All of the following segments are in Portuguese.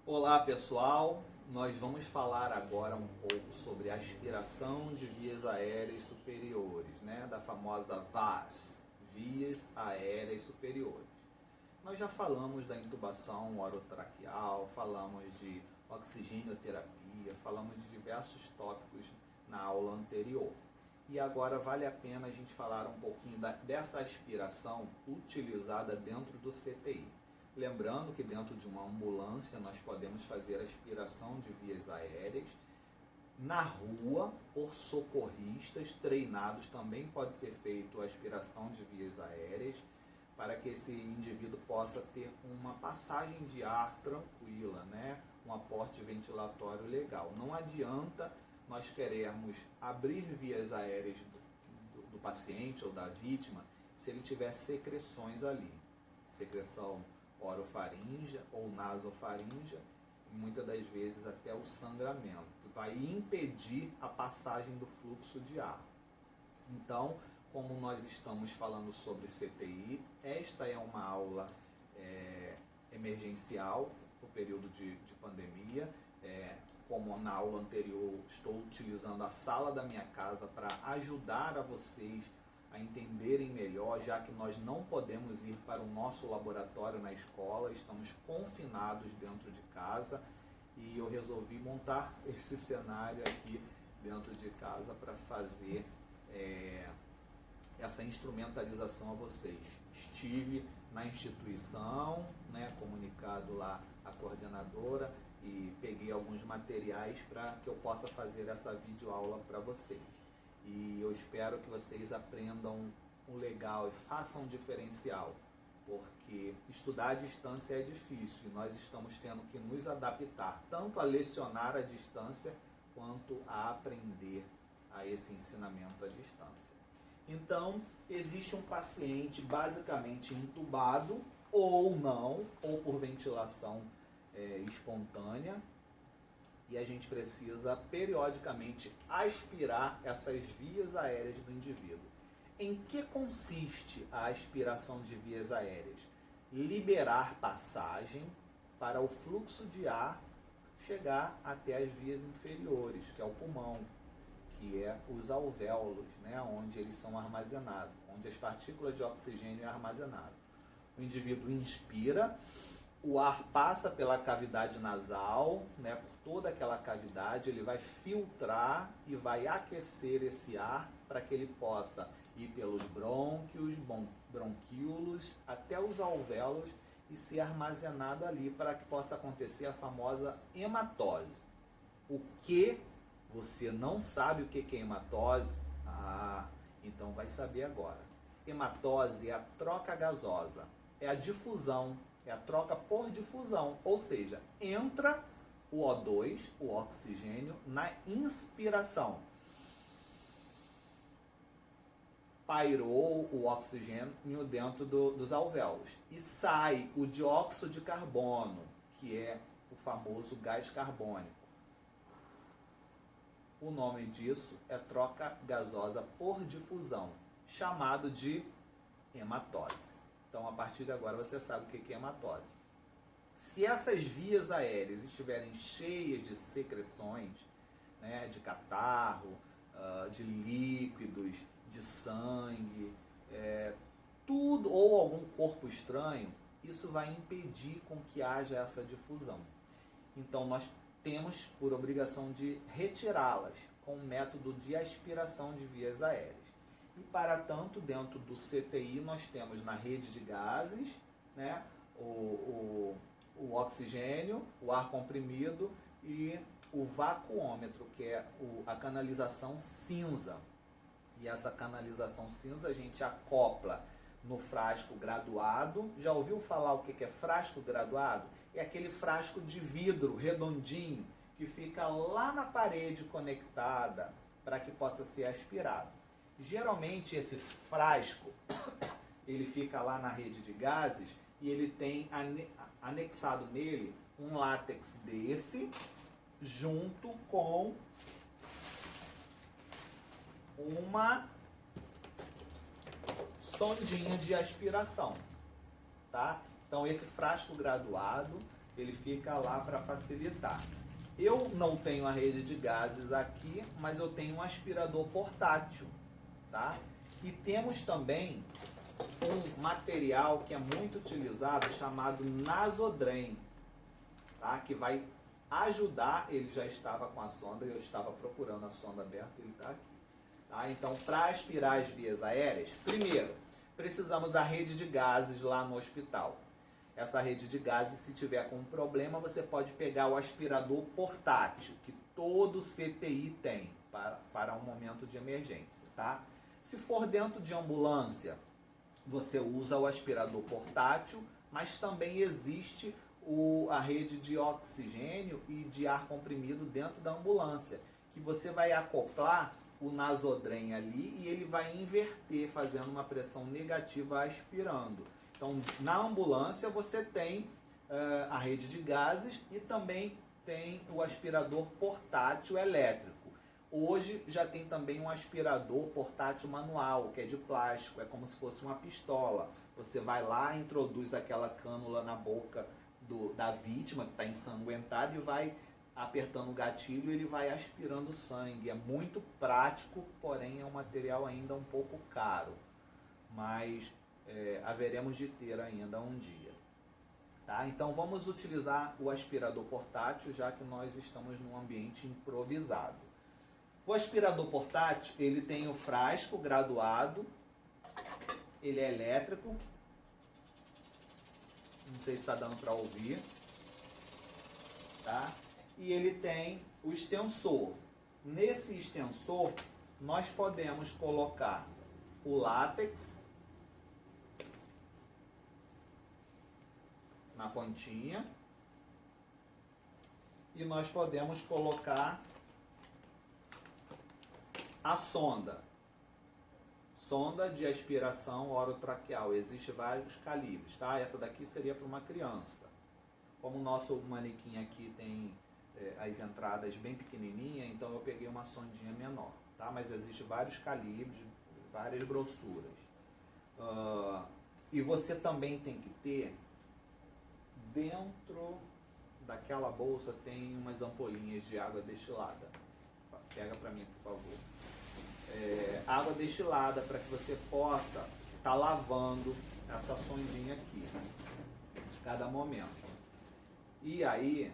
Olá pessoal, nós vamos falar agora um pouco sobre aspiração de vias aéreas superiores, da famosa VAS, Vias Aéreas Superiores. Nós já falamos da intubação orotraqueal, falamos de oxigênio-terapia, falamos de diversos tópicos na aula anterior. E agora vale a pena a gente falar um pouquinho dessa aspiração utilizada dentro do CTI. Lembrando que dentro de uma ambulância nós podemos fazer aspiração de vias aéreas. Na rua, por socorristas treinados, também pode ser feito a aspiração de vias aéreas para que esse indivíduo possa ter uma passagem de ar tranquila, um aporte ventilatório legal. Não adianta nós querermos abrir vias aéreas do paciente ou da vítima se ele tiver secreções ali. Secreção orofaríngea ou nasofaríngea, e muitas das vezes até o sangramento, que vai impedir a passagem do fluxo de ar. Então, como nós estamos falando sobre CTI, esta é uma aula emergencial para o período de pandemia. Como na aula anterior, estou utilizando a sala da minha casa para ajudar a vocês a entenderem melhor, já que nós não podemos ir para o nosso laboratório na escola, estamos confinados dentro de casa e eu resolvi montar esse cenário aqui dentro de casa para fazer essa instrumentalização a vocês. Estive na instituição, comunicado lá a coordenadora e peguei alguns materiais para que eu possa fazer essa videoaula para vocês. E eu espero que vocês aprendam o legal e façam um diferencial, porque estudar à distância é difícil e nós estamos tendo que nos adaptar tanto a lecionar à distância quanto a aprender a esse ensinamento à distância. Então, existe um paciente basicamente entubado ou não, ou por ventilação espontânea, e a gente precisa periodicamente aspirar essas vias aéreas do indivíduo. Em que consiste a aspiração de vias aéreas? Liberar passagem para o fluxo de ar chegar até as vias inferiores, que é o pulmão, que é os alvéolos, onde eles são armazenados, onde as partículas de oxigênio é armazenado. O indivíduo inspira, o ar passa pela cavidade nasal, por toda aquela cavidade, ele vai filtrar e vai aquecer esse ar para que ele possa ir pelos brônquios, bronquíolos, até os alvéolos e ser armazenado ali para que possa acontecer a famosa hematose. O que você não sabe o que é hematose? Então vai saber agora. Hematose é a troca gasosa, é a difusão, é a troca por difusão, ou seja, entra o O2, o oxigênio, na inspiração. Pairou o oxigênio dentro dos alvéolos e sai o dióxido de carbono, que é o famoso gás carbônico. O nome disso é troca gasosa por difusão, chamado de hematose. Então, a partir de agora, você sabe o que é hematose. Se essas vias aéreas estiverem cheias de secreções, de catarro, de líquidos, de sangue, tudo, ou algum corpo estranho, isso vai impedir com que haja essa difusão. Então, nós temos por obrigação de retirá-las com o método de aspiração de vias aéreas. E para tanto, dentro do CTI, nós temos na rede de gases, o oxigênio, o ar comprimido e o vacuômetro, que é a canalização cinza. E essa canalização cinza a gente acopla no frasco graduado. Já ouviu falar o que é frasco graduado? É aquele frasco de vidro redondinho que fica lá na parede conectada para que possa ser aspirado. Geralmente esse frasco, ele fica lá na rede de gases e ele tem anexado nele um látex desse, junto com uma sondinha de aspiração, tá? Então esse frasco graduado, ele fica lá para facilitar. Eu não tenho a rede de gases aqui, mas eu tenho um aspirador portátil, tá? E temos também um material que é muito utilizado chamado Nasodrain, tá? Que vai ajudar. Ele já estava com a sonda, eu estava procurando a sonda aberta, ele está aqui. Tá? Então, para aspirar as vias aéreas, primeiro, precisamos da rede de gases lá no hospital. Essa rede de gases, se tiver com um problema, você pode pegar o aspirador portátil, que todo CTI tem, para um momento de emergência. Tá? Se for dentro de ambulância, você usa o aspirador portátil, mas também existe a rede de oxigênio e de ar comprimido dentro da ambulância, que você vai acoplar o Nasodrain ali e ele vai inverter, fazendo uma pressão negativa aspirando. Então, na ambulância você tem a rede de gases e também tem o aspirador portátil elétrico. Hoje já tem também um aspirador portátil manual, que é de plástico, é como se fosse uma pistola. Você vai lá, introduz aquela cânula na boca da vítima que está ensanguentada e vai apertando o gatilho e ele vai aspirando sangue. É muito prático, porém é um material ainda um pouco caro, mas haveremos de ter ainda um dia. Tá? Então vamos utilizar o aspirador portátil, já que nós estamos num ambiente improvisado. O aspirador portátil, ele tem o frasco graduado, ele é elétrico, não sei se está dando para ouvir, tá? E ele tem o extensor. Nesse extensor, nós podemos colocar o látex na pontinha e nós podemos colocar a sonda de aspiração orotraqueal. Existem vários calibres, tá? Essa daqui seria para uma criança. Como o nosso manequim aqui tem as entradas bem pequenininhas, então eu peguei uma sondinha menor, tá? Mas existem vários calibres, várias grossuras. E você também tem que ter, dentro daquela bolsa tem umas ampolinhas de água destilada. Pega para mim, por favor. Água destilada, para que você possa estar lavando essa sondinha aqui, cada momento. E aí,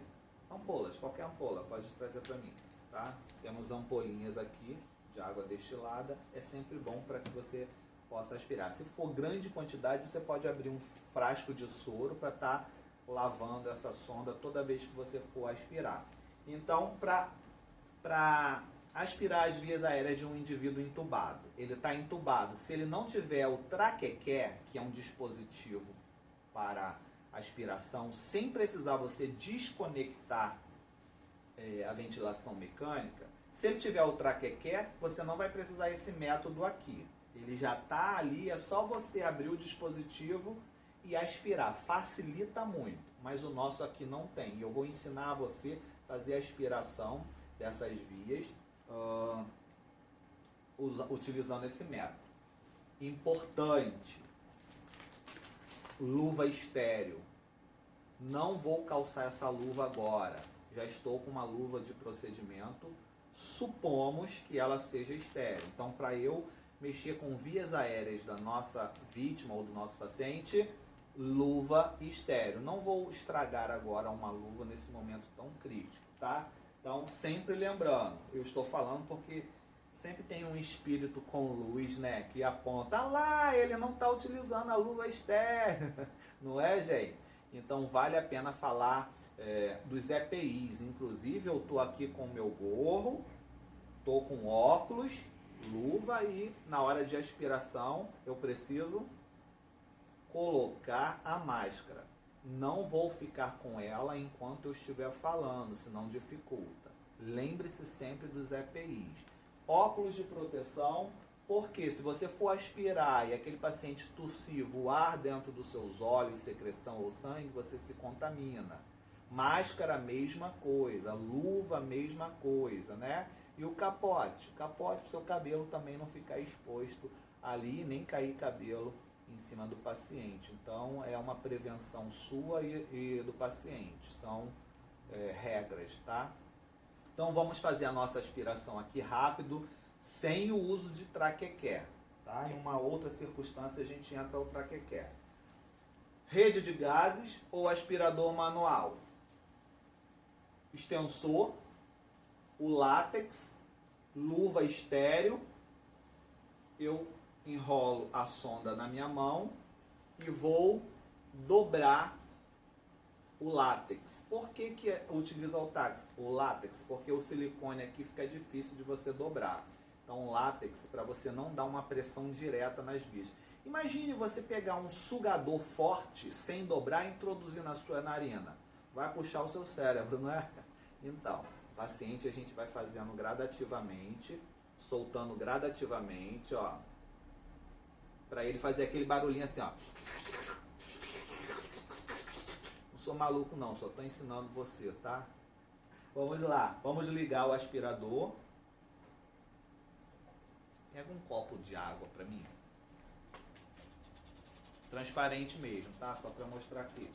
ampolas, qualquer ampola, pode trazer para mim, tá? Temos ampolinhas aqui de água destilada, é sempre bom para que você possa aspirar. Se for grande quantidade, você pode abrir um frasco de soro para estar lavando essa sonda toda vez que você for aspirar. Então, para aspirar as vias aéreas de um indivíduo entubado, ele está entubado. Se ele não tiver o traquequé, que é um dispositivo para aspiração, sem precisar você desconectar a ventilação mecânica, se ele tiver o traquequé, você não vai precisar esse método aqui. Ele já está ali, é só você abrir o dispositivo e aspirar. Facilita muito, mas o nosso aqui não tem. Eu vou ensinar a você a fazer a aspiração dessas vias utilizando esse método. Importante, luva estéreo. Não vou calçar essa luva agora. Já estou com uma luva de procedimento. Supomos que ela seja estéreo. Então, para eu mexer com vias aéreas da nossa vítima ou do nosso paciente, luva estéreo. Não vou estragar agora uma luva nesse momento tão crítico, tá? Então, sempre lembrando, eu estou falando porque sempre tem um espírito com luz, né, que aponta, lá, ele não está utilizando a luva estéreo, não é, gente? Então, vale a pena falar dos EPIs. Inclusive, eu estou aqui com o meu gorro, estou com óculos, luva e na hora de aspiração eu preciso colocar a máscara. Não vou ficar com ela enquanto eu estiver falando, senão dificulta. Lembre-se sempre dos EPIs. Óculos de proteção, porque se você for aspirar e aquele paciente tossir, voar dentro dos seus olhos, secreção ou sangue, você se contamina. Máscara, mesma coisa. Luva, mesma coisa, né? E o capote para o seu cabelo também não ficar exposto ali, nem cair cabelo em cima do paciente. Então, é uma prevenção sua e do paciente. São regras, tá? Então, vamos fazer a nossa aspiração aqui rápido, sem o uso de traquequé, tá? Em uma outra circunstância, a gente entra o traquequé. Rede de gases ou aspirador manual? Extensor, o látex, luva estéreo. Eu enrolo a sonda na minha mão e vou dobrar o látex. Por que utiliza o látex? Porque o silicone aqui fica difícil de você dobrar. Então o látex, para você não dar uma pressão direta nas vias. Imagine você pegar um sugador forte, sem dobrar, e introduzir na sua narina. Vai puxar o seu cérebro, não é? Então, paciente a gente vai fazendo gradativamente, soltando gradativamente, ó. Para ele fazer aquele barulhinho assim, ó. Não sou maluco não, só estou ensinando você, tá? Vamos lá, vamos ligar o aspirador. Pega um copo de água para mim. Transparente mesmo, tá? Só para mostrar aqui.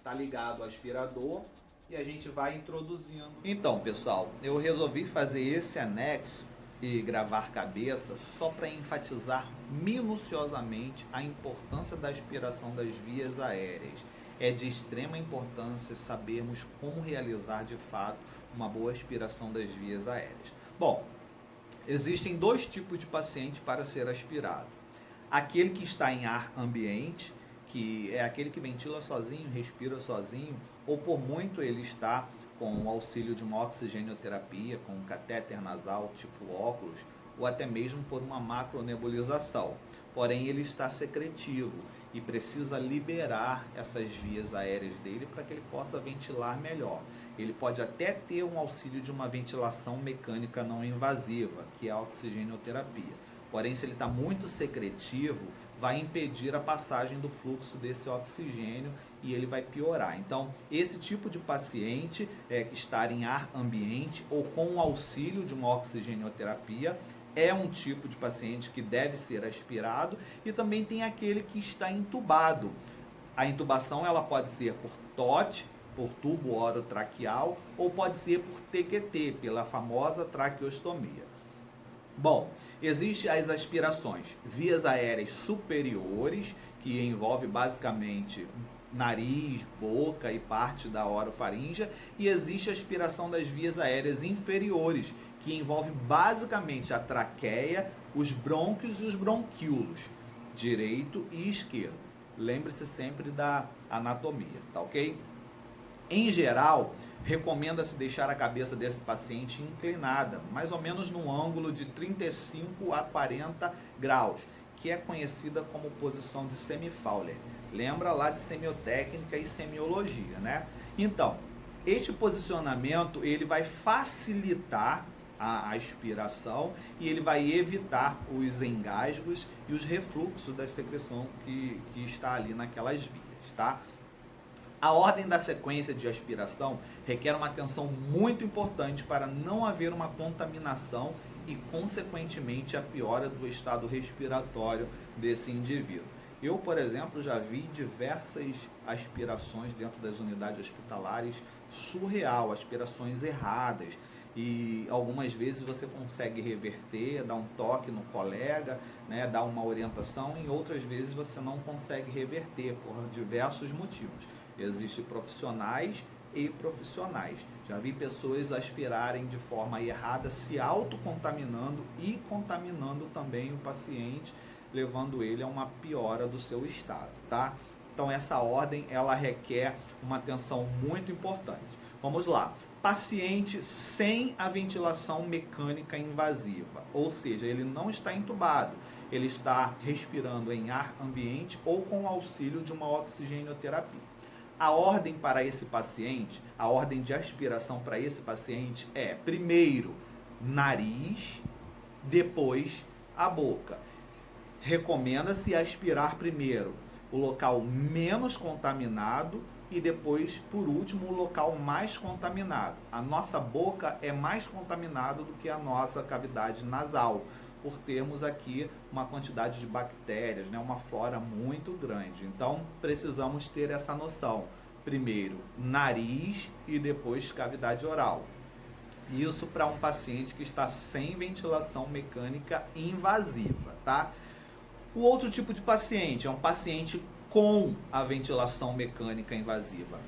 Tá ligado o aspirador e a gente vai introduzindo. Então, pessoal, eu resolvi fazer esse anexo e gravar cabeça só para enfatizar minuciosamente a importância da aspiração das vias aéreas. É de extrema importância sabermos como realizar de fato uma boa aspiração das vias aéreas. Bom, existem dois tipos de paciente para ser aspirado. Aquele que está em ar ambiente, que é aquele que ventila sozinho, respira sozinho, ou por muito ele está com o auxílio de uma oxigenoterapia, com um catéter nasal tipo óculos, ou até mesmo por uma macronebulização. Porém, ele está secretivo e precisa liberar essas vias aéreas dele para que ele possa ventilar melhor. Ele pode até ter um auxílio de uma ventilação mecânica não invasiva, que é a oxigenoterapia. Porém, se ele está muito secretivo, vai impedir a passagem do fluxo desse oxigênio e ele vai piorar. Então, esse tipo de paciente que está em ar ambiente ou com o auxílio de uma oxigenoterapia é um tipo de paciente que deve ser aspirado, e também tem aquele que está entubado. A intubação ela pode ser por TOT, por tubo orotraqueal, ou pode ser por TQT, pela famosa traqueostomia. Bom, existem as aspirações vias aéreas superiores, que envolve basicamente nariz, boca e parte da orofaríngea, e existe a aspiração das vias aéreas inferiores, que envolve basicamente a traqueia, os brônquios e os bronquíolos, direito e esquerdo. Lembre-se sempre da anatomia, tá ok? Em geral, recomenda-se deixar a cabeça desse paciente inclinada, mais ou menos num ângulo de 35 a 40 graus, que é conhecida como posição de Semi-Fowler. Lembra lá de semiotécnica e semiologia, né? Então, este posicionamento ele vai facilitar a aspiração e ele vai evitar os engasgos e os refluxos da secreção que está ali naquelas vias, tá? A ordem da sequência de aspiração requer uma atenção muito importante para não haver uma contaminação e, consequentemente, a piora do estado respiratório desse indivíduo. Eu, por exemplo, já vi diversas aspirações dentro das unidades hospitalares surreal, aspirações erradas, e algumas vezes você consegue reverter, dar um toque no colega, né, dar uma orientação, e outras vezes você não consegue reverter por diversos motivos. Existem profissionais e profissionais. Já vi pessoas aspirarem de forma errada, se autocontaminando e contaminando também o paciente, levando ele a uma piora do seu estado, tá? Então essa ordem, ela requer uma atenção muito importante. Vamos lá. Paciente sem a ventilação mecânica invasiva, ou seja, ele não está entubado, ele está respirando em ar ambiente ou com o auxílio de uma oxigenoterapia. A ordem para esse paciente, a ordem de aspiração para esse paciente é primeiro nariz, depois a boca. Recomenda-se aspirar primeiro o local menos contaminado e depois, por último, o local mais contaminado. A nossa boca é mais contaminada do que a nossa cavidade nasal, por termos aqui uma quantidade de bactérias, né, uma flora muito grande. Então, precisamos ter essa noção. Primeiro, nariz e depois cavidade oral. Isso para um paciente que está sem ventilação mecânica invasiva, tá? O outro tipo de paciente é um paciente com a ventilação mecânica invasiva,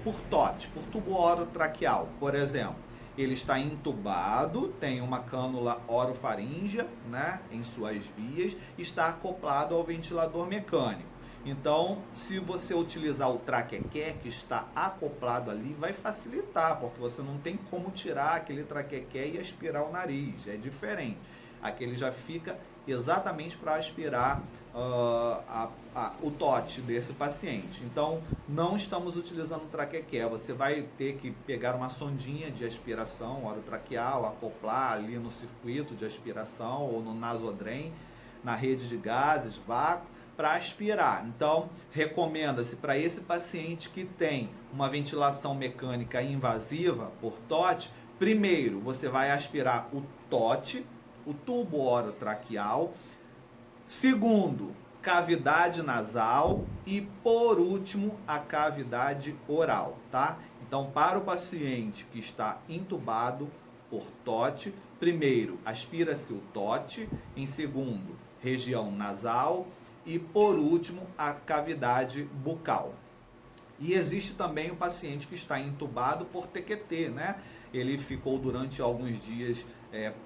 por TOT, por tubo orotraqueal, por exemplo. Ele está entubado, tem uma cânula orofaríngea, né, em suas vias, está acoplado ao ventilador mecânico. Então, se você utilizar o traquequé que está acoplado ali, vai facilitar, porque você não tem como tirar aquele traquequé e aspirar o nariz, é diferente. Aquele já fica exatamente para aspirar o TOT desse paciente. Então, não estamos utilizando o traquequé, você vai ter que pegar uma sondinha de aspiração orotraqueal, acoplar ali no circuito de aspiração ou no nasodrem, na rede de gases, vácuo, para aspirar. Então, recomenda-se para esse paciente que tem uma ventilação mecânica invasiva por TOT, primeiro você vai aspirar o TOT, o tubo orotraqueal, segundo, cavidade nasal e, por último, a cavidade oral, tá? Então, para o paciente que está entubado por TOT, primeiro, aspira-se o TOT, em segundo, região nasal e, por último, a cavidade bucal. E existe também o paciente que está entubado por TQT, né? Ele ficou durante alguns dias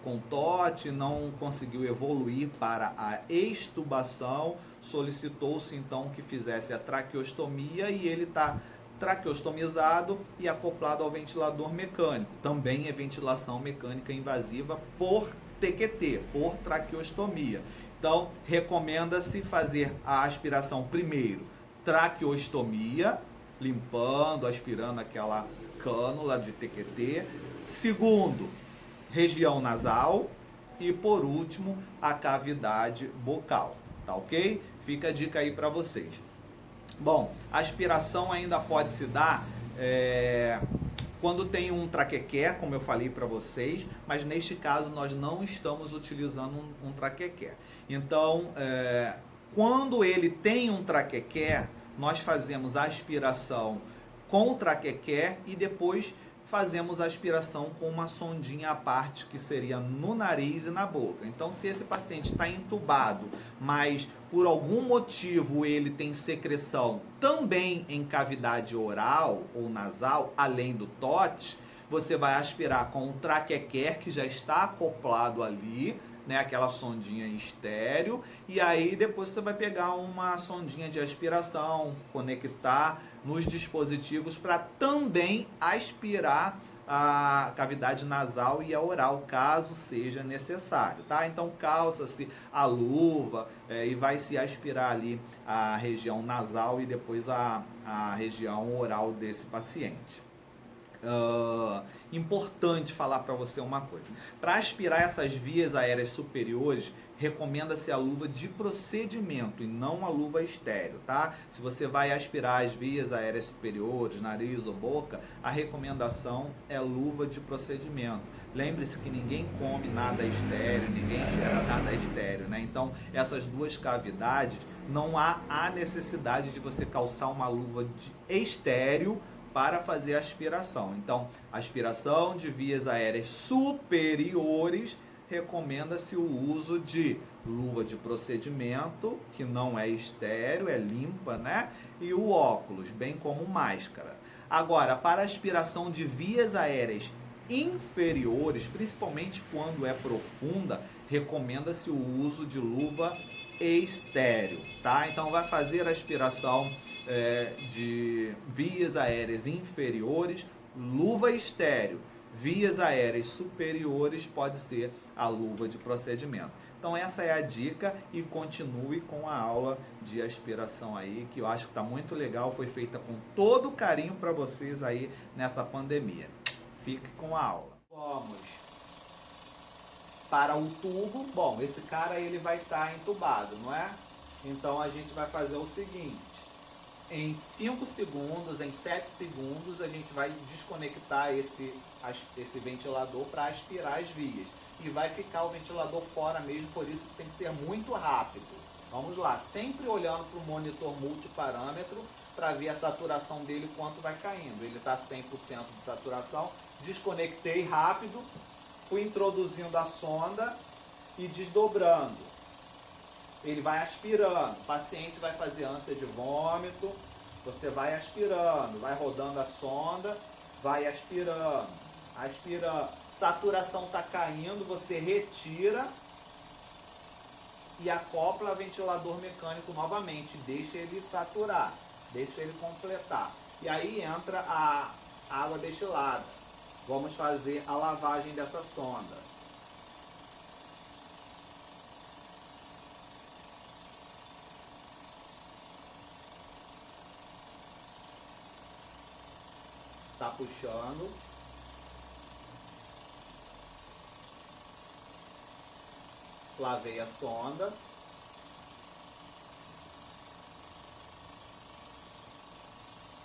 com TOT, não conseguiu evoluir para a extubação, solicitou-se então que fizesse a traqueostomia e ele está traqueostomizado e acoplado ao ventilador mecânico. Também é ventilação mecânica invasiva por TQT, por traqueostomia. Então, recomenda-se fazer a aspiração primeiro, traqueostomia, limpando, aspirando aquela cânula de TQT. Segundo, região nasal. E por último, a cavidade bucal. Tá ok? Fica a dica aí para vocês. Bom, a aspiração ainda pode se dar quando tem um traquequé, como eu falei para vocês, mas neste caso nós não estamos utilizando um traquequé. Então, quando ele tem um traquequé, nós fazemos a aspiração com o traquequé e depois fazemos a aspiração com uma sondinha à parte, que seria no nariz e na boca. Então, se esse paciente está entubado, mas por algum motivo ele tem secreção também em cavidade oral ou nasal, além do TOT, você vai aspirar com o traquequé, que já está acoplado ali, né, aquela sondinha estéreo, e aí depois você vai pegar uma sondinha de aspiração, conectar nos dispositivos para também aspirar a cavidade nasal e a oral, caso seja necessário, tá? Então calça-se a luva e vai se aspirar ali a região nasal e depois a região oral desse paciente. Importante falar para você uma coisa. Para aspirar essas vias aéreas superiores, recomenda-se a luva de procedimento e não a luva estéreo, tá? Se você vai aspirar as vias aéreas superiores, nariz ou boca, a recomendação é luva de procedimento. Lembre-se que ninguém come nada estéreo, ninguém cheira nada estéreo, né? Então, essas duas cavidades, não há a necessidade de você calçar uma luva de estéreo para fazer a aspiração. Então, aspiração de vias aéreas superiores, recomenda-se o uso de luva de procedimento, que não é estéreo, é limpa, né? E o óculos, bem como máscara. Agora, para aspiração de vias aéreas inferiores, principalmente quando é profunda, recomenda-se o uso de luva estéreo, tá? Então, vai fazer a aspiração de vias aéreas inferiores, luva estéreo. Vias aéreas superiores pode ser a luva de procedimento. Então essa é a dica e continue com a aula de aspiração aí, que eu acho que está muito legal, foi feita com todo carinho para vocês aí nessa pandemia. Fique com a aula. Vamos para o tubo. Bom, esse cara ele vai estar entubado, não é? Então a gente vai fazer o seguinte. Em 5 segundos, em 7 segundos, a gente vai desconectar esse ventilador para aspirar as vias. e vai ficar o ventilador fora mesmo, por isso que tem que ser muito rápido. Vamos lá, sempre olhando para o monitor multiparâmetro para ver a saturação dele, quanto vai caindo. Ele está 100% de saturação, desconectei rápido, fui introduzindo a sonda e desdobrando. Ele vai aspirando, o paciente vai fazer ânsia de vômito, você vai aspirando, vai rodando a sonda, vai aspirando, aspirando. Saturação está caindo, você retira e acopla o ventilador mecânico novamente, deixa ele saturar, deixa ele completar. E aí entra a água destilada. Vamos fazer a lavagem dessa sonda. Tá puxando. Lavei a sonda.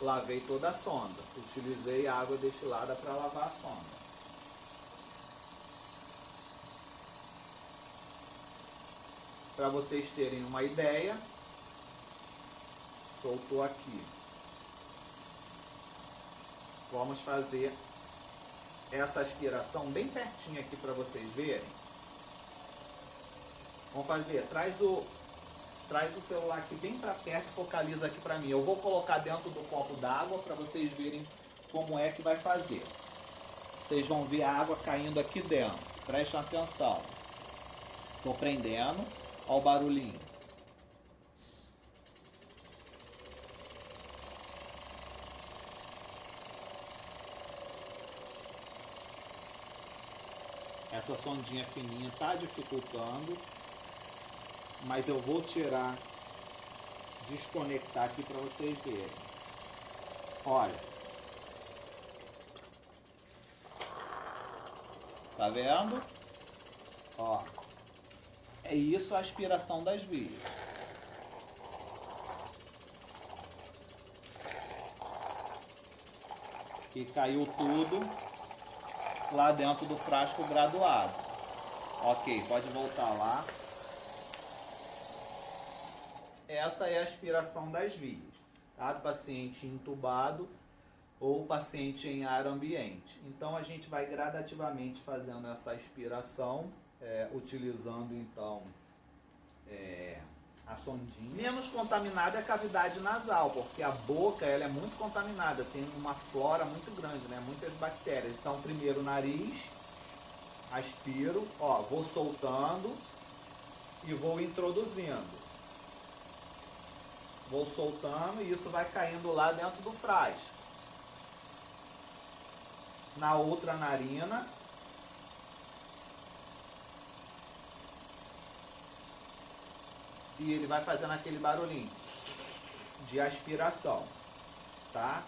Lavei toda a sonda. Utilizei a água destilada para lavar a sonda. Para vocês terem uma ideia, soltou aqui. Vamos fazer essa aspiração bem pertinho aqui para vocês verem. Vamos fazer, traz o celular aqui bem para perto e focaliza aqui para mim. Eu vou colocar dentro do copo d'água para vocês verem como é que vai fazer. Vocês vão ver a água caindo aqui dentro. Prestem atenção. Estou prendendo. Olha o barulhinho. Essa sondinha fininha está dificultando, mas eu vou tirar, desconectar aqui para vocês verem. Olha, tá vendo? Ó, é isso a aspiração das vias. E caiu tudo lá dentro do frasco graduado. Ok, pode voltar lá. Essa é a aspiração das vias, tá? Do paciente entubado ou paciente em ar ambiente. Então a gente vai gradativamente fazendo essa aspiração, utilizando então a sondinha. Menos contaminada é a cavidade nasal, porque a boca ela é muito contaminada, tem uma flora muito grande, né? Muitas bactérias. Então primeiro o nariz, aspiro, ó, vou soltando e vou introduzindo. Vou soltando e isso vai caindo lá dentro do frasco. Na outra narina. E ele vai fazendo aquele barulhinho de aspiração, tá?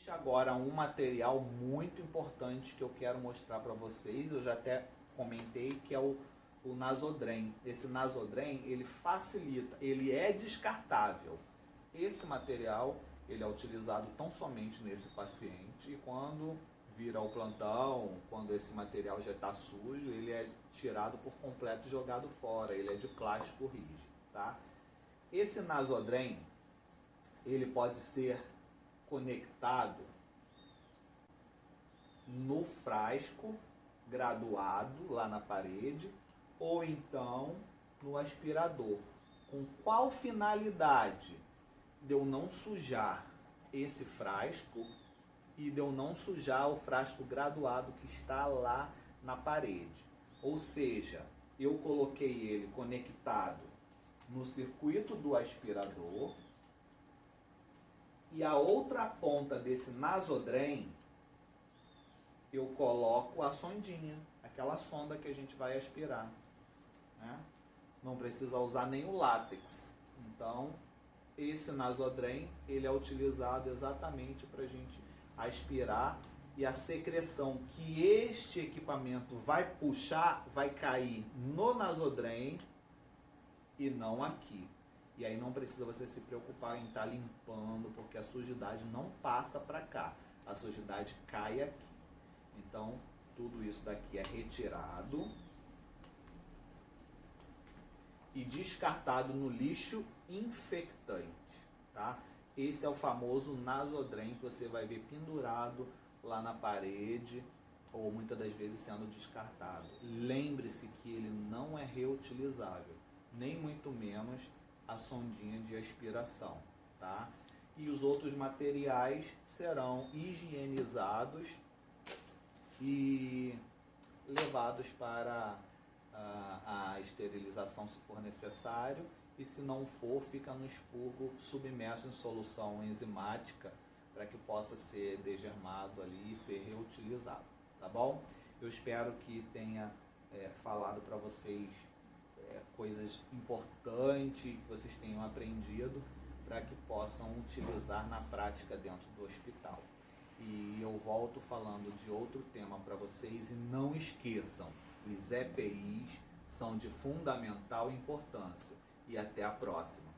Agora um material muito importante que eu quero mostrar para vocês, eu já até comentei, que é o Nasodrem. Esse Nasodrem, ele facilita, ele é descartável. Esse material, ele é utilizado tão somente nesse paciente e quando vira ao plantão, quando esse material já está sujo, ele é tirado por completo e jogado fora, ele é de plástico rígido, tá? Esse Nasodrem, ele pode ser conectado no frasco graduado lá na parede ou então no aspirador. Com qual finalidade? De eu não sujar esse frasco e de eu não sujar o frasco graduado que está lá na parede. Ou seja, eu coloquei ele conectado no circuito do aspirador e a outra ponta desse Nasodrem eu coloco a sondinha, aquela sonda que a gente vai aspirar, né? Não precisa usar nem o látex. Então, esse Nasodrem, ele é utilizado exatamente para a gente aspirar e a secreção que este equipamento vai puxar vai cair no Nasodrem e não aqui. E aí não precisa você se preocupar em estar limpando, porque a sujidade não passa para cá, a sujidade cai aqui. Então, tudo isso daqui é retirado e descartado no lixo infectante, tá? Esse é o famoso Nasodrain que você vai ver pendurado lá na parede ou muitas das vezes sendo descartado. Lembre-se que ele não é reutilizável, nem muito menos a sondinha de aspiração, tá? E os outros materiais serão higienizados e levados para a esterilização se for necessário, e se não for, fica no expurgo submerso em solução enzimática para que possa ser degermado ali e ser reutilizado, tá bom? Eu espero que tenha falado para vocês coisas importantes, que vocês tenham aprendido para que possam utilizar na prática dentro do hospital. E eu volto falando de outro tema para vocês, e não esqueçam, os EPIs são de fundamental importância. E até a próxima.